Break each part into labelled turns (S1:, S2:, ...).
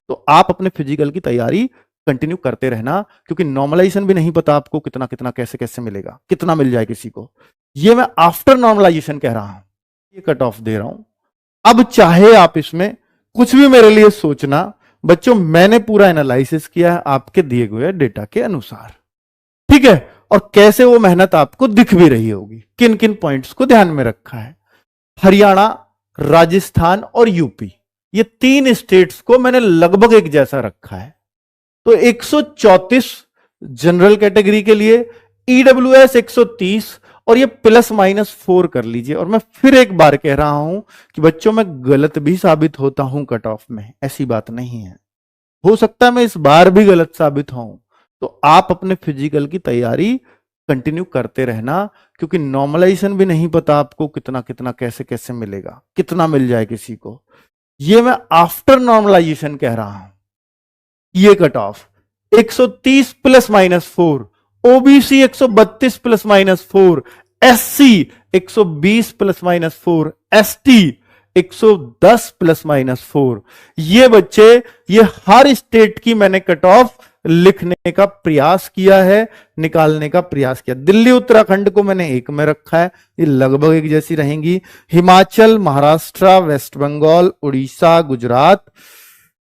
S1: तो आप अपने फिजिकल की तैयारी कंटिन्यू करते रहना, क्योंकि नॉर्मलाइजेशन भी नहीं पता आपको कितना कितना कैसे कैसे मिलेगा, कितना मिल जाए किसी को। ये मैं आफ्टर नॉर्मलाइजेशन कह रहा हूं, ये कट ऑफ दे रहा हूं। अब चाहे आप इसमें कुछ भी मेरे लिए सोचना, बच्चों मैंने पूरा एनालिसिस किया है आपके दिए हुए डेटा के अनुसार, ठीक है। और कैसे वो मेहनत आपको दिख भी रही होगी, किन किन पॉइंट्स को ध्यान में रखा है। हरियाणा, राजस्थान और यूपी, ये तीन स्टेट्स को मैंने लगभग एक जैसा रखा है। तो 134 जनरल कैटेगरी के लिए, ईडब्ल्यूएस 130, और ये प्लस माइनस 4 कर लीजिए। और मैं फिर एक बार कह रहा हूं कि बच्चों मैं गलत भी साबित होता हूं कट ऑफ में, ऐसी बात नहीं है, हो सकता है मैं इस बार भी गलत साबित हूं। तो आप अपने फिजिकल की तैयारी कंटिन्यू करते रहना, क्योंकि नॉर्मलाइजेशन भी नहीं पता आपको कितना कितना कैसे कैसे मिलेगा, कितना मिल जाए किसी को। ये मैं आफ्टर नॉर्मलाइजेशन कह रहा हूं। ये cut off 130 plus minus 4, OBC 132 plus minus 4, SC 120 plus minus 4, ST 110 plus minus 4। ये बच्चे, ये हर स्टेट की मैंने कट ऑफ लिखने का प्रयास किया है, निकालने का प्रयास किया। दिल्ली उत्तराखंड को मैंने एक में रखा है, ये लगभग एक जैसी रहेंगी। हिमाचल, महाराष्ट्र, वेस्ट बंगाल, उड़ीसा, गुजरात,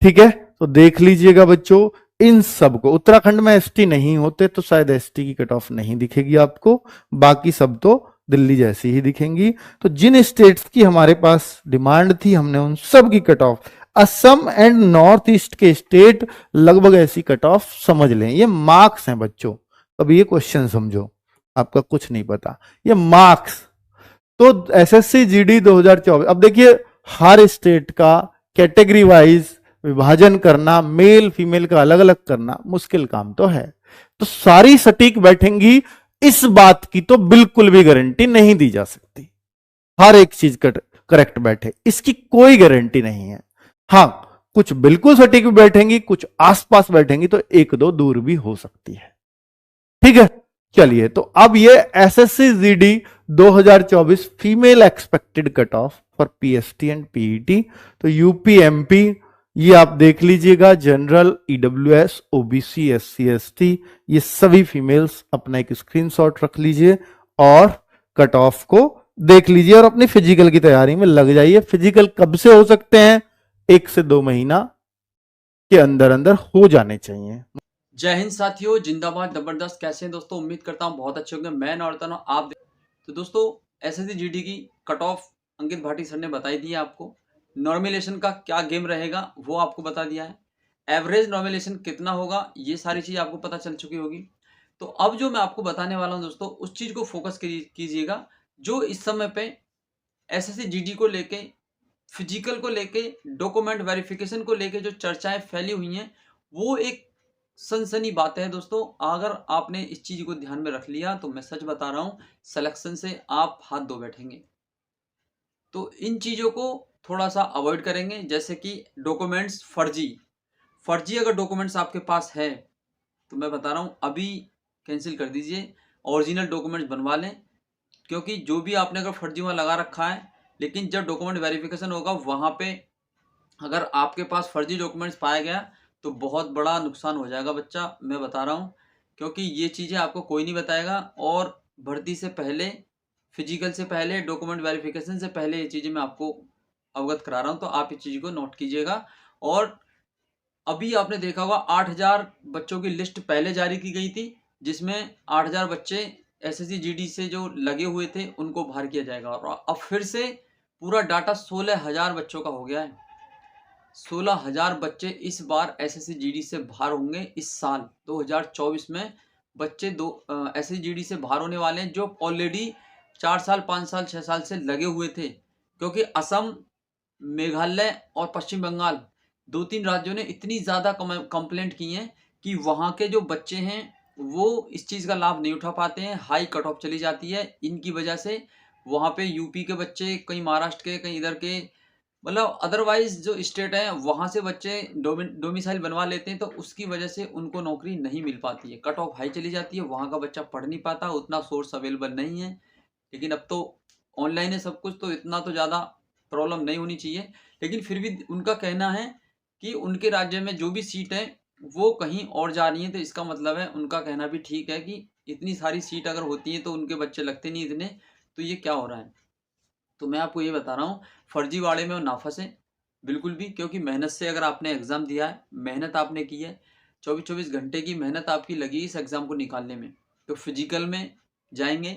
S1: ठीक है। तो देख लीजिएगा बच्चों, इन सबको, उत्तराखंड में एसटी नहीं होते तो शायद एसटी की कट ऑफ नहीं दिखेगी आपको, बाकी सब तो दिल्ली जैसी ही दिखेंगी। तो जिन स्टेट्स की हमारे पास डिमांड थी, हमने उन सब की cut off, Assam and north east के स्टेट लगभग ऐसी कट ऑफ समझ लें। ये मार्क्स हैं बच्चों, अब ये क्वेश्चन समझो, आपका कुछ नहीं पता, ये मार्क्स। तो एसएससी जीडी 2024, अब देखिए हर स्टेट का कैटेगरी वाइज विभाजन करना, मेल फीमेल का अलग अलग करना मुश्किल काम तो है। तो सारी सटीक बैठेंगी, इस बात की तो बिल्कुल भी गारंटी नहीं दी जा सकती हर एक चीज करेक्ट बैठे, इसकी कोई गारंटी नहीं है। हां, कुछ बिल्कुल सटीक भी बैठेंगी, कुछ आसपास बैठेंगी, तो एक दो दूर भी हो सकती है, ठीक है। चलिए, तो अब ये SSC GD 2024 female expected cut off for PST and PET. तो यूपी, एमपी, ये आप देख लीजिएगा, general, EWS, OBC, SC, ST, ये सभी फीमेल्स अपना एक स्क्रीनशॉट रख लीजिए और कट ऑफ को देख लीजिए और अपनी फिजिकल की तैयारी में लग जाइए। फिजिकल कब से हो सकते हैं? 1 से 2 महीना के अंदर अंदर हो जाने चाहिए।
S2: जय हिंद साथियों, जिंदाबाद, जबरदस्त। कैसे हैं दोस्तों? उम्मीद करता हूं बहुत अच्छे होंगे। मैं नॉर्तन हूं, आप तो दोस्तों एसएससी जीडी की कट ऑफ अंकित भाटी सर ने बताई दी है आपको। नॉर्मलाइजेशन का क्या गेम रहेगा वो आपको बता दिया है। एवरेज नॉर्मलाइजेशन कितना होगा ये सारी चीज आपको पता चल चुकी होगी। तो अब जो मैं आपको बताने वाला हूं दोस्तों, उस चीज को फोकस कीजिएगा जो इस समय पे एसएससी जीडी को लेके, फिजिकल को लेके, डॉक्यूमेंट वेरिफिकेशन को लेके जो चर्चाएं फैली हुई हैं, वो एक सनसनी बात है दोस्तों। अगर आपने इस चीज को ध्यान में रख लिया तो मैं सच बता रहा हूं, सिलेक्शन से आप हाथ धो बैठेंगे। तो इन चीजों को थोड़ा सा अवॉइड करेंगे, जैसे कि डॉक्यूमेंट्स फर्जी अगर डॉक्यूमेंट्स आपके पास है तो मैं बता रहा हूं अभी कैंसिल कर दीजिए, ओरिजिनल डॉक्यूमेंट्स बनवा लें। क्योंकि जो भी आपने अगर फर्जी वहां लगा रखा है, लेकिन जब डॉक्यूमेंट वेरिफिकेशन होगा वहां पे अगर आपके पास फर्जी डॉक्यूमेंट्स पाया गया तो बहुत बड़ा नुकसान हो जाएगा बच्चा, मैं बता रहा हूँ। क्योंकि ये चीज़ें आपको कोई नहीं बताएगा, और भर्ती से पहले, फिजिकल से पहले, डॉक्यूमेंट वेरिफिकेशन से पहले ये चीज़ें मैं आपको अवगत करा रहा हूँ। तो आप इस चीज़ को नोट कीजिएगा। और अभी आपने देखा होगा 8000 बच्चों की लिस्ट पहले जारी की गई थी, जिसमें 8000 बच्चे एसएससी जीडी से जो लगे हुए थे उनको बाहर किया जाएगा। और अब फिर से पूरा डाटा 16000 बच्चों का हो गया है। 16000 बच्चे इस बार एसएससी जीडी से बाहर होंगे इस साल 2024 में। बच्चे एसएससी जीडी से बाहर होने वाले हैं जो ऑलरेडी 4 साल, 5 साल, 6 साल से लगे हुए थे। क्योंकि असम, मेघालय और पश्चिम बंगाल, 2-3 राज्यों ने इतनी ज़्यादा कंप्लेंट की हैं कि वहाँ के जो बच्चे हैं वो इस चीज़ का लाभ नहीं उठा पाते हैं। हाई कट ऑफ चली जाती है इनकी वजह से। वहाँ पे यूपी के बच्चे, कहीं महाराष्ट्र के, कहीं इधर के, मतलब अदरवाइज जो स्टेट है वहां से बच्चे डोमिसाइल बनवा लेते हैं, तो उसकी वजह से उनको नौकरी नहीं मिल पाती है। कट ऑफ हाई चली जाती है, वहां का बच्चा पढ़ नहीं पाता, उतना सोर्स अवेलेबल नहीं है। लेकिन अब तो ऑनलाइन है सब कुछ, तो इतना तो ज़्यादा प्रॉब्लम नहीं होनी चाहिए। लेकिन फिर भी उनका कहना है कि उनके राज्य में जो भी सीट है वो कहीं और जा रही है, तो इसका मतलब है उनका कहना भी ठीक है कि इतनी सारी सीट अगर होती हैं तो उनके बच्चे लगते नहीं इतने, तो ये क्या हो रहा है। तो मैं आपको ये बता रहा हूँ, फर्जीवाड़े में वो ना फंसे बिल्कुल भी, क्योंकि मेहनत से अगर आपने एग्ज़ाम दिया है, मेहनत आपने की है, 24-24 घंटे की मेहनत आपकी लगी इस एग्ज़ाम को निकालने में, तो फिजिकल में जाएंगे,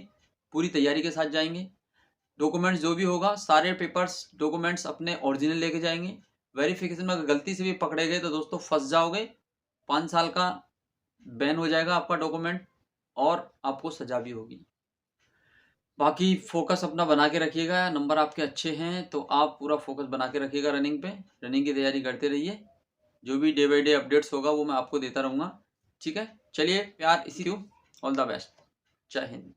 S2: पूरी तैयारी के साथ जाएंगे, डॉक्यूमेंट्स जो भी होगा सारे पेपर्स डॉक्यूमेंट्स अपने ओरिजिनल लेके जाएंगे। वेरिफिकेशन में अगर गलती से भी पकड़े गए तो दोस्तों फंस जाओगे, 5 साल का बैन हो जाएगा आपका डॉक्यूमेंट और आपको सजा भी होगी। बाकी फोकस अपना बना के रखिएगा, नंबर आपके अच्छे हैं तो आप पूरा फोकस बना के रखिएगा रनिंग पे, रनिंग की तैयारी करते रहिए, जो भी डे बाई डे अपडेट्स होगा वो मैं आपको देता रहूँगा। ठीक है, चलिए प्यार इसी, ऑल द बेस्ट, जय हिंद।